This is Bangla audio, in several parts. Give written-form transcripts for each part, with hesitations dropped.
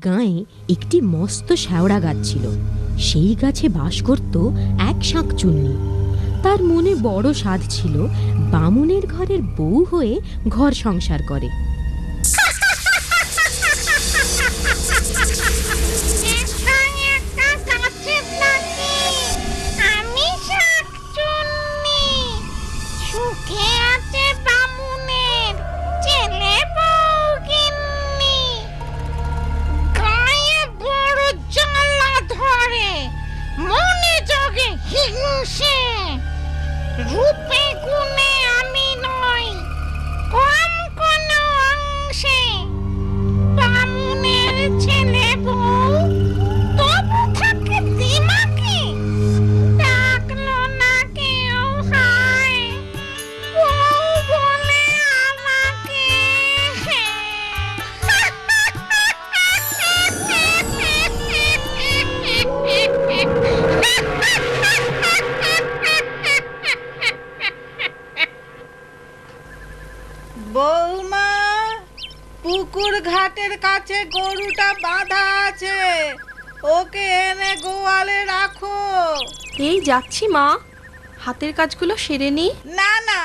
গাঁয়ে একটি মস্ত শ্যাওড়া গাছ ছিল। সেই গাছে বাস করত এক শাঁকচুন্নি। তার মনে বড় সাধ ছিল বামুনের ঘরের বউ হয়ে ঘর সংসার করে। রূপে গুণে আমি নই কম কোন অংশে, বামুনের ছেলে বউ তবু থাকে দিমাকে, ডাকলো না কেউ হায় বউ বলে আমাকে। বৌমা, পুকুর ঘাটের কাছে গরুটা বাঁধা আছে, ওকে এনে গোয়ালে রাখো। এই যাচ্ছি মা, হাতের কাজগুলো সেরে নি। না না,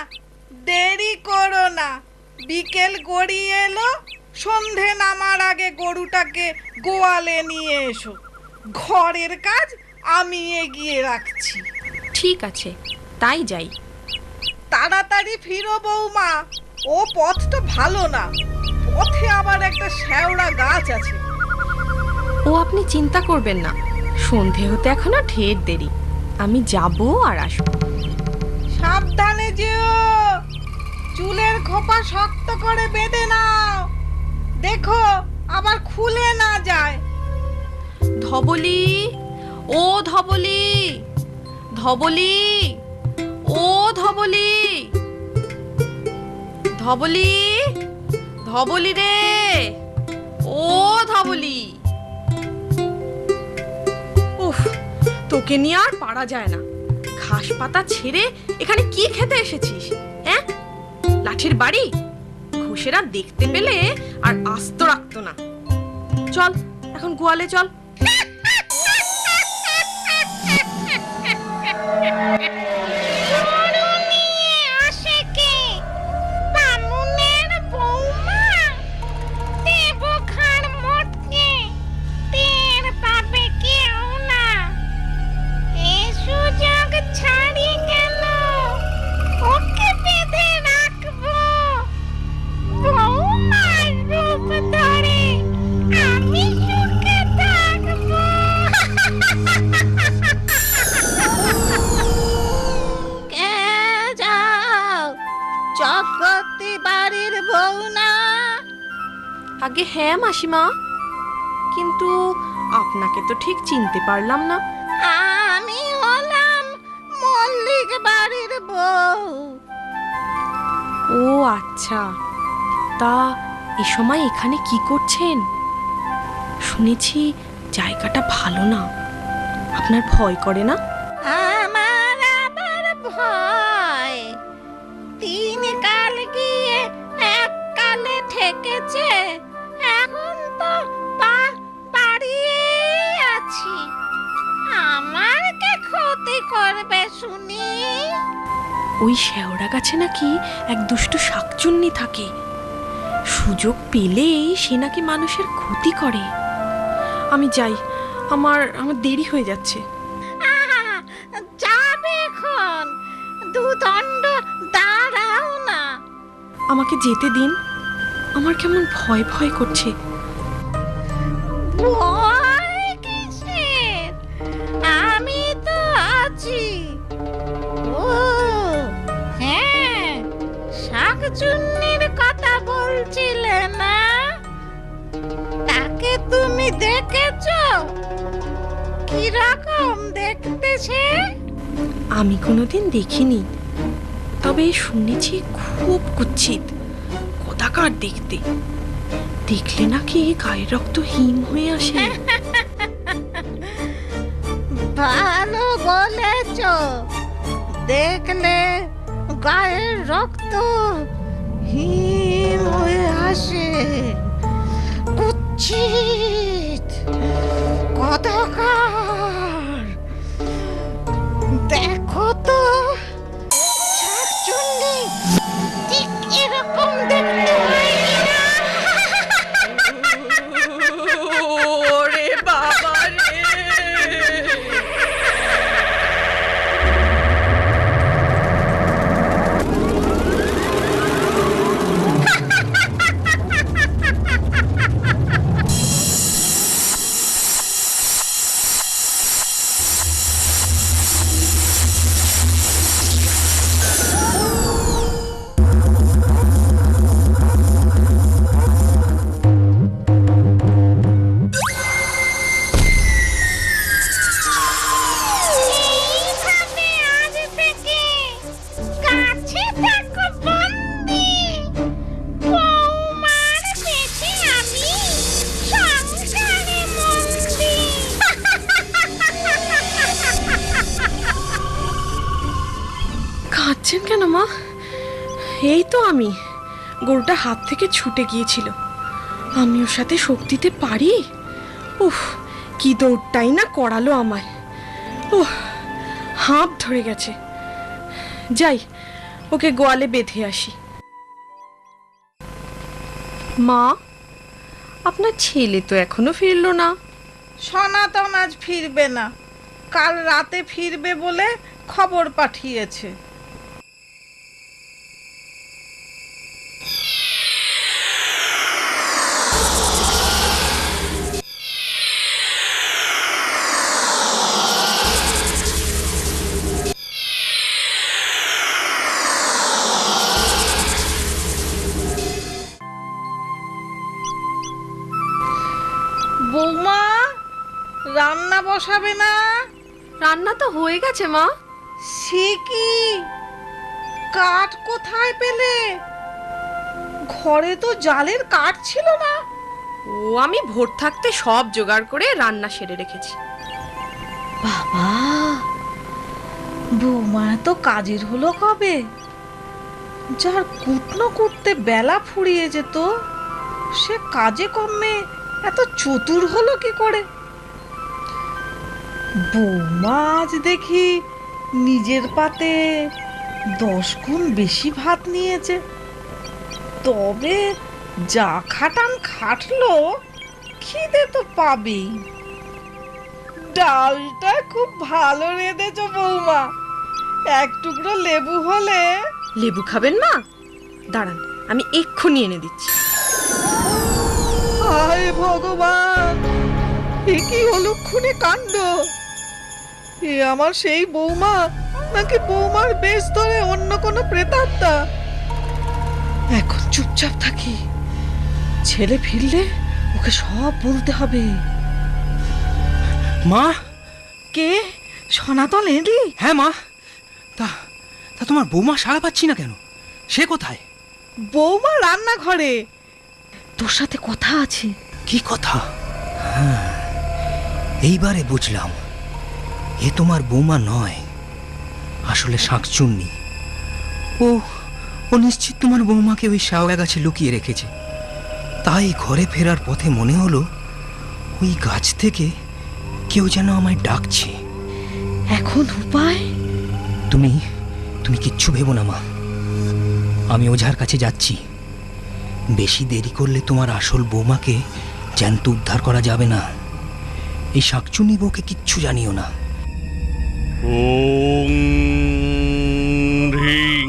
দেরি করো না, বিকেল গড়িয়ে এলো, সন্ধে নামার আগে গরুটাকে গোয়ালে নিয়ে এসো। ঘরের কাজ আমি এগিয়ে রাখছি। ঠিক আছে, তাই যাই। তাড়াতাড়ি ফিরো বৌমা, ও পথটা ভালো না, পথে আবার একটা শ্যাওড়া গাছ আছে। ও আপনি চিন্তা করবেন না, সন্ধে হতে এখনো ঢের দেরি, আমি যাব আর আসবো। সাবধানে যেও, চুলের খোপা শক্ত করে বেঁধে নাও, দেখো আবার খুলে না যায়। ধবলি, ও ধবলি, ধবলি, ও ধবলি, ধবলি, ধবলি রে, ও ধবলি। উফ, তোকে নিয়ে আর পারা যায় না। ঘাস পাতা ছেড়ে এখানে কি খেতে এসেছিস? হ্যাঁ, লাঠির বাড়ি, ঘুষেরা দেখতে পেলে আর আস্ত রাখতো না। চল এখন গোয়ালে চল। চক্রবর্তী বাড়ির বউ না? আগে হ্যাঁ মাসিমা, কিন্তু আপনাকে তো ঠিক চিনতে পারলাম না। আমি হলাম মল্লিক বাড়ির বউ। ও আচ্ছা, তা এ সময় এখানে কি করছেন? শুনেছি জায়গাটা ভালো না, আপনার ভয় করে না? আমার আবার ভয়? 3 কাল গিয়ে 1 কালে ঠেকেছে, এখন তো পা বাড়িয়ে আছি, আমার কে ক্ষতি করবে শুনি? ওই শেওড়া গাছে নাকি এক দুষ্টু শাকচুন্নি থাকে, সুযোগ পেলেই সে নাকি মানুষের ক্ষতি করে। আমি যাই, আমার দেরি হয়ে যাচ্ছে। যাবে এখন, দুদণ্ড দাঁড়াও না। আমাকে যেতে দিন, আমার কেমন ভয় ভয় করছে। ভয় কিসের? আমি তো আছি। ও হ্যাঁ, শাকচুন্নির কথা বলছিলে না? তাকে তুমি দেখেছো? কিরকম দেখতে সে? আমি কোনোদিন দেখিনি, তবে শুনেছি খুব কুৎসিত, কদাকার দেখতে, দেখলে নাকি গায়ের রক্ত হিম হয়ে আসে। ভালো বলেছ, দেখলে গায়ের রক্ত হিম হয়ে আসে। কুচ্ছিত অন্ধকার। দেখো তো, শাকচুন্নি ঠিক এরকম দেখতে হয় কিনা। ওরে বাবা রে! এইভাবে আজ থেকে গাছে থাকো বন্দি। বৌমার পেটে আমি সংসারে মন্দি। কাঁদছেন কেন মা? এই তো আমি, গরুটা হাত থেকে ছুটে গিয়েছিল। আমি ওর সাথে শোক দিতে পারি? উফ, কি দৌড়টাই না করালো আমায়। উহ, হাঁপ ধরে গেছে। যাই, ওকে গোয়ালে বেঁধে আসি। মা, আপনার ছেলে তো এখনো ফিরলো না। সনাতন আজ ফিরবে না, কাল রাতে ফিরবে বলে খবর পাঠিয়েছে। বৌমা, রান্না বসাবে না? রান্না তো হয়ে গেছে মা। সে কি, কাঠ কোথায় পেলে? ঘরে তো জালের কাঠ ছিল না। ও, আমি ভোর থাকতে সব জোগাড় করে রান্না সেরে রেখেছি। বাবা, বৌমা তো কাজের হলো কবে? যার কুটনো কুটতে বেলা ফুরিয়ে যেত, সে কাজে কমে এত চতুর হলো কি করে? বৌমা আজ দেখি নিজের পাতে 10 গুণ বেশি ভাত নিয়েছে। তবে যা খাটান খাটলো, খিদে তো পাবেই। ডালটা খুব ভালো রেঁধেছ বৌমা, এক টুকরো লেবু হলে। লেবু খাবেন মা? দাঁড়ান, আমি এক্ষুনি এনে দিচ্ছি। হায় ভগবান, এ কি অলক্ষণে কাণ্ড! এ আমার সেই বৌমা, নাকি বৌমার বেশ ধরে অন্য কোনো প্রেতাত্মা? এখন চুপচাপ থাকি, ছেলে ফিরলে ওকে সব বলতে হবে। মা! কে? সনাতন এলি? হ্যাঁ মা। তা তা তোমার বৌমা সাড়া পাচ্ছি না কেন? সে কোথায়? বৌমা রান্নাঘরে, তোর সাথে কথা আছে। কি কথা? হ্যাঁ, এইবারে বুঝলাম, এ তোমার বৌমা নয়, আসলে শাঁকচুন্নি। ও ও নিশ্চিত তোমার বৌমাকে ওই শ্যাওড়া গাছে লুকিয়ে রেখেছে। তাই ঘরে ফেরার পথে মনে হলো ওই গাছ থেকে কেউ যেন আমায় ডাকছে। এখন উপায়? তুমি তুমি কিচ্ছু ভেবো না মা, আমি ওঝার কাছে যাচ্ছি। বেশি দেরি করলে তোমার আসল বৌমাকে জ্যান্ত উদ্ধার করা যাবে না। এই শাঁকচুন্নি বউকে কিচ্ছু জানিও না। ওং হ্রিং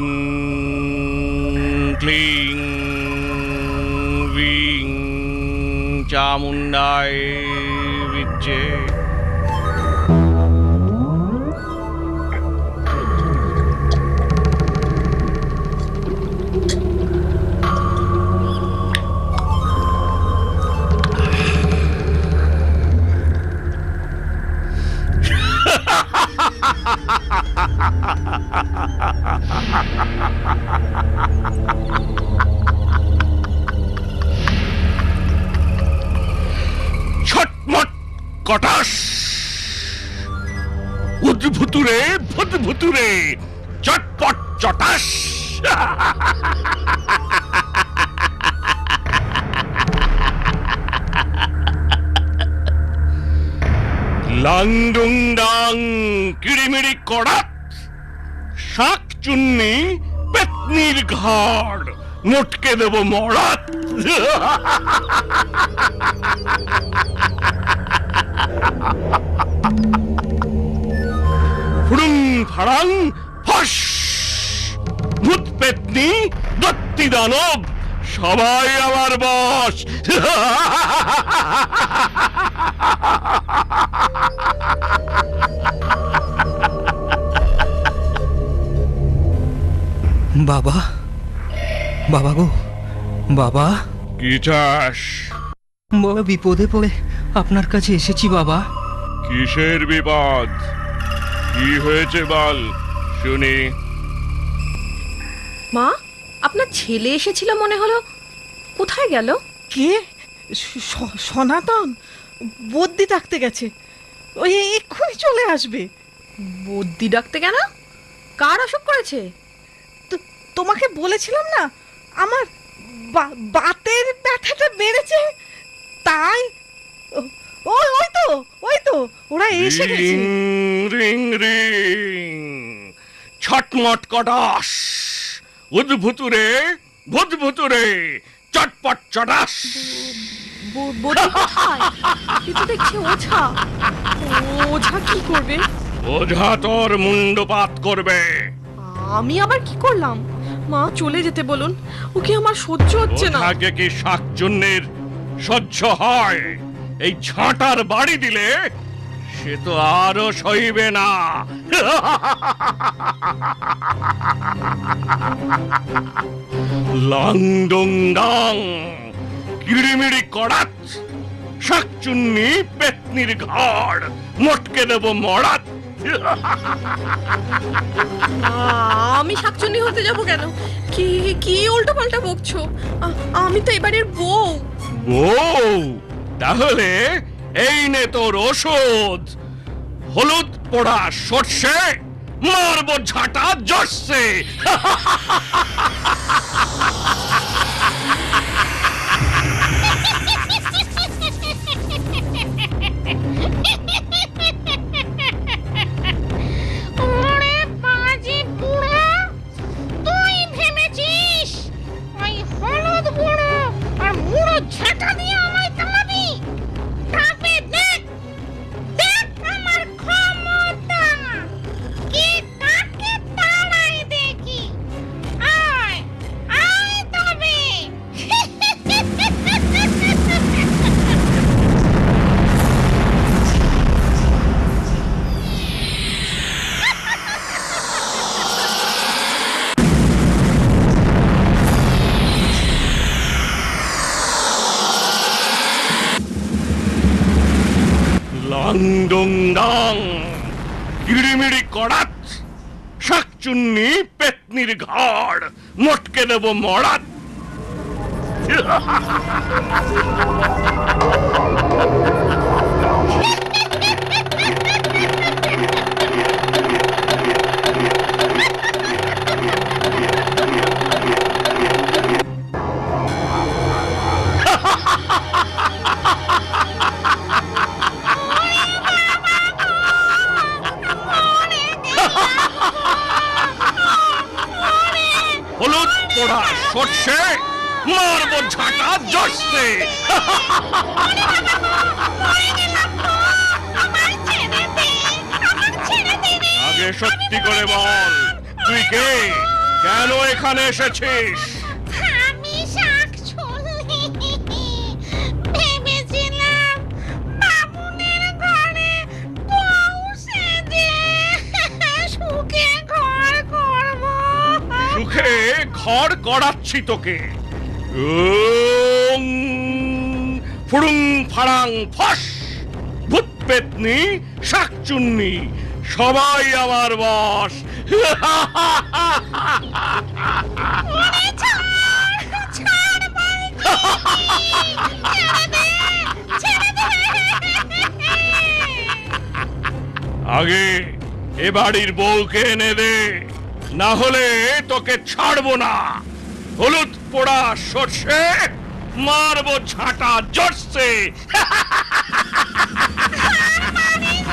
ক্লিং বিং চামুণ্ডায় বিদ্যে। ছটমট কটাস, উদ্ভুতুরে ভুতভুতুরে, চটপট চটাস। লাংডুং ডাং কিড়িমিড়ি কড়াত, শাক চুন্নি পেতনির ঘাড়, মোটকে দেব মরাত। ফুড়ুং ফাড়াং ফস, ভূত পেতনি দত্তি দানব সবাই আমার বশ। বাবা, বাবা গো, বাবা। কি চাস? বড় বিপদে পড়ে আপনার কাছে এসেছি বাবা। কিসের বিপদ? কি হয়েছে বল শুনি। মা, আপনার ছেলে এসেছিল মনে হলো, কোথায় গেল? কে? সনাতন বদ্যি ডাকতে গেছে, ওই এক্ষুনি চলে আসবে। বদ্যি ডাকতে কেন? কার অসুখ করেছে? তোমাকে বলেছিলাম না আমার বাতের ব্যথাটা বেড়েছে, তাই ওই তো ওরা এসে গেছে। রিং রিং ছটমট কটাস, উদ্ভুতুরে ভূতভুতুরে চটপট চটাস। বদ্যি কোথায়? এ তো দেখছি ওঝা। ওঝা কি করবে? ওঝা তোর মুন্ডপাত করবে। আমি আবার কি করলাম? মা চলে যেতে বলুন, ওকে আমার সহ্য হচ্ছে না। ওঝাকে কি শাকচুন্নির সহ্য হয়? এই ঝাঁটার বাড়ি দিলে সে তো আরো সইবে না। লাংডুং ডাং কিড়িমিড়ি কড়াত, শাকচুন্নি পেতনির ঘাড়, মোটকে দেব মরাত। আমি শাকচুন্নি হতে যাব কেন? কি কি উল্টো পাল্টা বকছো? আমি তো এবারের বউ। বউ? তাহলে এই নে তোর ওষুধ। হলুদ পোড়া সর্ষে, মারবো ঝাঁটা জর্ষে। ওরে বাজে বুড়ো, তুই ভেবেছিস ওই হলুদ গুঁড়ো আর মুড়ো ঝাঁটা দিয়ে আমায় তাড়াবি? তবে দেখ দেখ আমার ক্ষমতা, কে কাকে তাড়ায় দেখি। আয় আয় তবে। লাংডুং ডাং কিড়িমিড়ি কড়াত, শাকচুন্নি পেতনির ঘাড়, মোটকে দেব মরাত। হলুদ পোড়া সর্ষে, মারবো ঝাঁটা জর্ষে। আগে সত্যি করে বল, তুই কে? কেন এখানে এসেছিস? আমি শাকচুন্নি, ভেবেছিলাম বামুনের ঘরে বউ সেজে সুখে ঘর করব। সুখে ঘর করাচ্ছি তোকে। ওং ফুড়ুং ফাড়াং ফস, ভূত পেতনি শাকচুন্নি সবাই আমার বশ। ওরে ছাড়, ছাড় বলছি। ছেড়ে দে, ছেড়ে দে। আগে এ বাড়ির বউকে এনে দে, না হলে তোকে ছাড়বো না। হলুদ পোড়া সর্ষে, মারবো ঝাঁটা জর্ষে। মারিস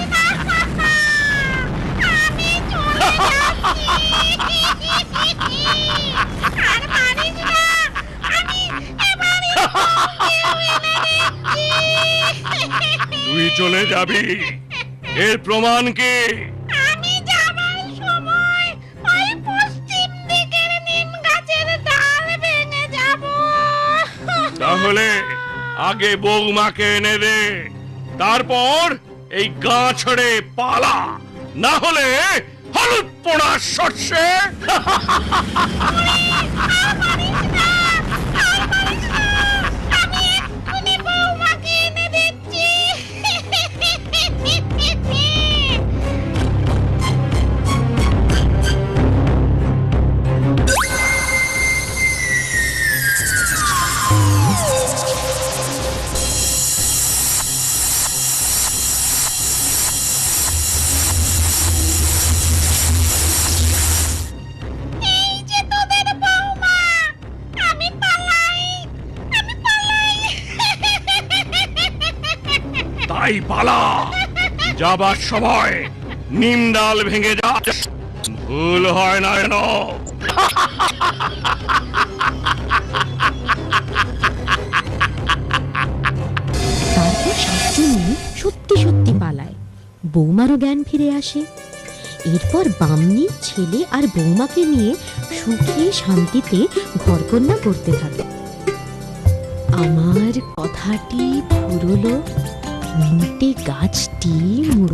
তুই চলে যাবি, এর প্রমাণ কি? আমি যাবার সময় ওই পশ্চিম দিকের নিম গাছের ডাল ভেঙে যাব। তাহলে আগে বৌমাকে এনে দে, তারপর এই গা ছেড়ে পালা, না হলে হলুদ পোড়া সর্ষে। আমি এক্ষুনি বৌমাকে এনে দিচ্ছি। এই যে তোদের বৌমা, আমি পালাই, আমি পালাই। তাই পালা, যাবার সময় নিম ডাল ভেঙে যা, ভুল হয় না যেন। তারপর শাকচুন্নি সত্যি সত্যি পালায়। বৌমারও জ্ঞান ফিরে আসে। এরপর বামনি ছেলে আর বৌমাকে নিয়ে সুখে শান্তিতে ঘরকন্যা করতে থাকে। আমার কথাটি ফুরলো, মোটে গাছটি মুড়ো।